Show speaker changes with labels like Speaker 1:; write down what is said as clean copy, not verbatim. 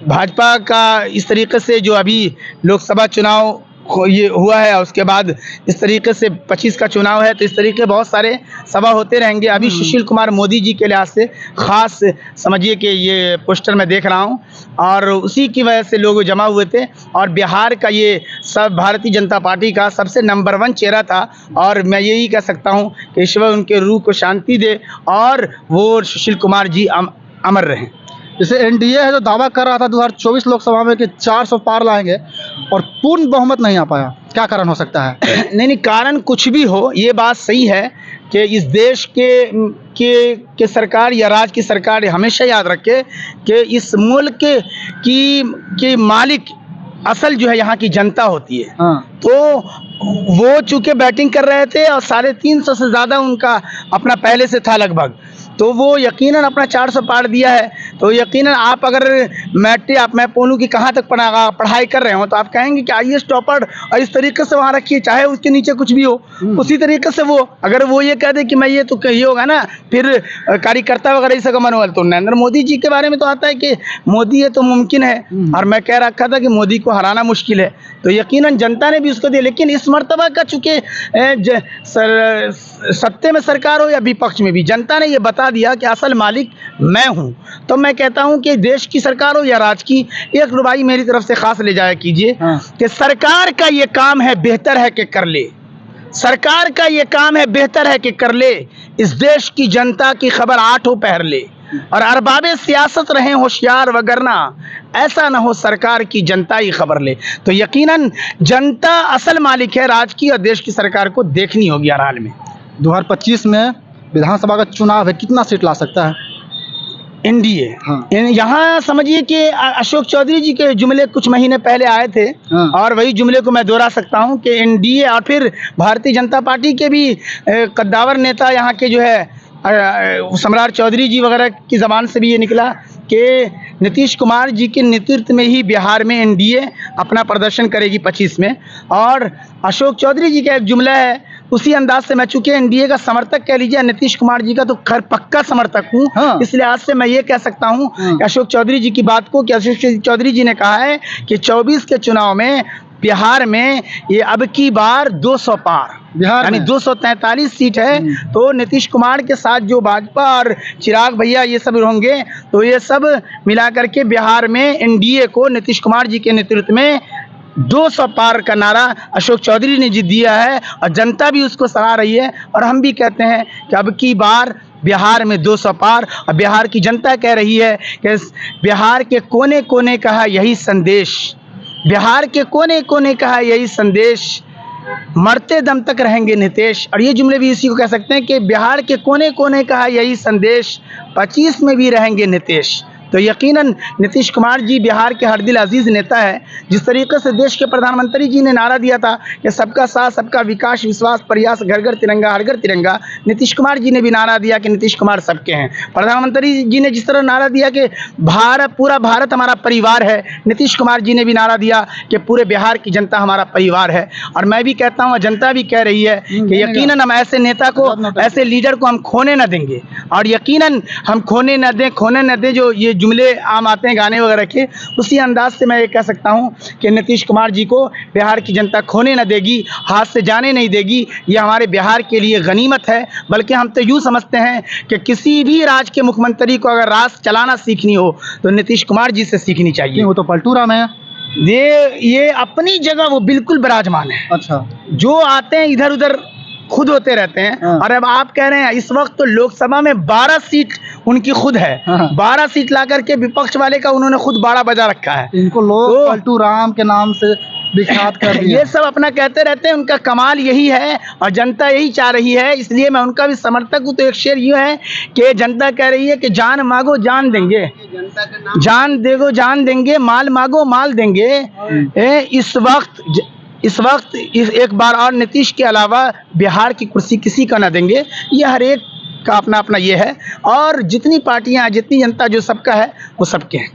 Speaker 1: भाजपा का इस तरीके से जो अभी लोकसभा चुनाव ये हुआ है, उसके बाद इस तरीके से 25 का चुनाव है, तो इस तरीके बहुत सारे सभा होते रहेंगे। अभी सुशील कुमार मोदी जी के लिहाज से खास समझिए कि ये पोस्टर मैं देख रहा हूँ, और उसी की वजह से लोग जमा हुए थे। और बिहार का ये सब भारतीय जनता पार्टी का सबसे नंबर 1 चेहरा था, और मैं यही कह सकता हूँ कि ईश्वर उनके रूह को शांति दे और वो सुशील कुमार जी अमर रहें।
Speaker 2: जैसे एनडीए है जो दावा कर रहा था 2024 लोकसभा में कि 400 पार लाएंगे और पूर्ण बहुमत नहीं आ पाया, क्या कारण हो सकता है?
Speaker 1: नहीं, कारण कुछ भी हो, ये बात सही है कि इस देश के सरकार या राज्य की सरकार हमेशा याद रखे कि इस मुल्क की मालिक असल जो है यहाँ की जनता होती है। तो वो चूँकि बैटिंग कर रहे थे और 350 से ज़्यादा उनका अपना पहले से था लगभग, तो वो यकीनन अपना 400 पार दिया है। तो यकीनन आप अगर मैं बोलूँ कि कहाँ तक पढ़ाई कर रहे हो, तो आप कहेंगे कि आईएएस टॉपर और इस तरीके से वहाँ रखिए, चाहे उसके नीचे कुछ भी हो, उसी तरीके से वो अगर वो ये कह दे कि मैं ये, तो ये होगा ना फिर कार्यकर्ता वगैरह इस का मनोबल। तो नरेंद्र मोदी जी के बारे में तो आता है कि मोदी है तो मुमकिन है, और मैं कह रखा था कि मोदी को हराना मुश्किल है, तो यकीनन जनता ने भी उसको दिया। लेकिन इस मर्तबा का चूँकि सत्ते में सरकार हो या विपक्ष में भी, जनता ने ये बता दिया कि असल मालिक मैं हूँ। तो मैं कहता हूँ कि देश की सरकार हो या राज्य की, एक रुपये मेरी तरफ से खास ले जाया कीजिए कि सरकार का ये काम है, बेहतर है कि कर ले। सरकार का ये काम है, बेहतर है कि कर ले। इस देश की जनता की खबर 8 पहर ले, और अरबाबे सियासत रहें होशियार, वगरना ऐसा ना हो सरकार की जनता ही खबर ले। तो यकीनन जनता असल मालिक है, राज्य की और देश की सरकार को देखनी होगी हर हाल में।
Speaker 2: 2025 में विधानसभा का चुनाव है, कितना सीट ला सकता है
Speaker 1: एनडीए? यहाँ समझिए कि अशोक चौधरी जी के जुमले कुछ महीने पहले आए थे, और वही जुमले को मैं दोहरा सकता हूँ कि एनडीए और फिर भारतीय जनता पार्टी के भी कद्दावर नेता यहाँ के जो है सम्राट चौधरी जी वगैरह की ज़बान से भी ये निकला कि नीतीश कुमार जी के नेतृत्व में ही बिहार में एनडीए अपना प्रदर्शन करेगी 25 में। और अशोक चौधरी जी का एक जुमला है, उसी अंदाज से मैं चूँकि एनडीए का समर्थक कह लीजिए, नीतीश कुमार जी का तो खैर पक्का समर्थक हूँ, इसलिए आज से मैं ये कह सकता हूँ अशोक चौधरी जी की बात को, कि अशोक चौधरी जी ने कहा है कि 24 के चुनाव में बिहार में ये अब की बार 200 पार, यानी 243 सीट है। तो नीतीश कुमार के साथ जो भाजपा और चिराग भैया ये सब होंगे, तो ये सब मिला करके बिहार में एनडीए को नीतीश कुमार जी के नेतृत्व में 200 पार का नारा अशोक चौधरी ने जी दिया है, और जनता भी उसको सराह रही है। और हम भी कहते हैं कि अब की बार बिहार में 200 पार, और बिहार की जनता कह रही है कि बिहार के कोने कोने का है यही संदेश, बिहार के कोने कोने का है यही संदेश, मरते दम तक रहेंगे नीतीश। और ये जुमले भी इसी को कह सकते हैं कि बिहार के कोने कोने का है यही संदेश, 25 में भी रहेंगे नीतीश। तो यकीनन नीतीश कुमार जी बिहार के हर दिल अजीज़ नेता है। जिस तरीके से देश के प्रधानमंत्री जी ने नारा दिया था कि सबका साथ, सबका विकास, विश्वास, प्रयास, घर घर तिरंगा, हर घर तिरंगा, नीतीश कुमार जी ने भी नारा दिया कि नीतीश कुमार सबके हैं। प्रधानमंत्री जी ने जिस तरह नारा दिया कि पूरा भारत हमारा परिवार है, नीतीश कुमार जी ने भी नारा दिया कि पूरे बिहार की जनता हमारा परिवार है। और मैं भी कहता हूँ, जनता भी कह रही है कि यकीनन हम ऐसे नेता को, ऐसे लीडर को हम खोने न देंगे, और यकीनन हम खोने न दें। जो ये जुमले आम आते हैं गाने वगैरह के, उसी अंदाज से मैं ये कह सकता हूँ कि नीतीश कुमार जी को बिहार की जनता खोने न देगी, हाथ से जाने नहीं देगी। ये हमारे बिहार के लिए गनीमत है। बल्कि हम तो यूँ समझते हैं कि किसी भी राज्य के मुख्यमंत्री को अगर राज चलाना सीखनी हो तो नीतीश कुमार जी से सीखनी चाहिए।
Speaker 2: वो तो पलटू राम है,
Speaker 1: ये अपनी जगह वो बिल्कुल विराजमान है।
Speaker 2: अच्छा,
Speaker 1: जो आते हैं इधर उधर खुद होते रहते हैं। और अब आप कह रहे हैं इस वक्त तो लोकसभा में 12 सीट उनकी खुद है, 12 सीट ला करके विपक्ष वाले का उन्होंने खुद बाड़ा बजा रखा है।
Speaker 2: इनको लोग पलटू राम के नाम से विख्यात कर दिया।
Speaker 1: ये सब अपना कहते रहते हैं, उनका कमाल यही है और जनता यही चाह रही है, इसलिए मैं उनका भी समर्थक हूँ। तो एक शेर यूँ है कि जनता कह रही है कि जान मांगो जान देंगे, जान देगो जान देंगे, माल मांगो माल देंगे। इस वक्त एक बार और नीतीश के अलावा बिहार की कुर्सी किसी का ना देंगे। ये हर एक का अपना अपना ये है, और जितनी पार्टियां, जितनी जनता, जो सबका है वो सबके हैं।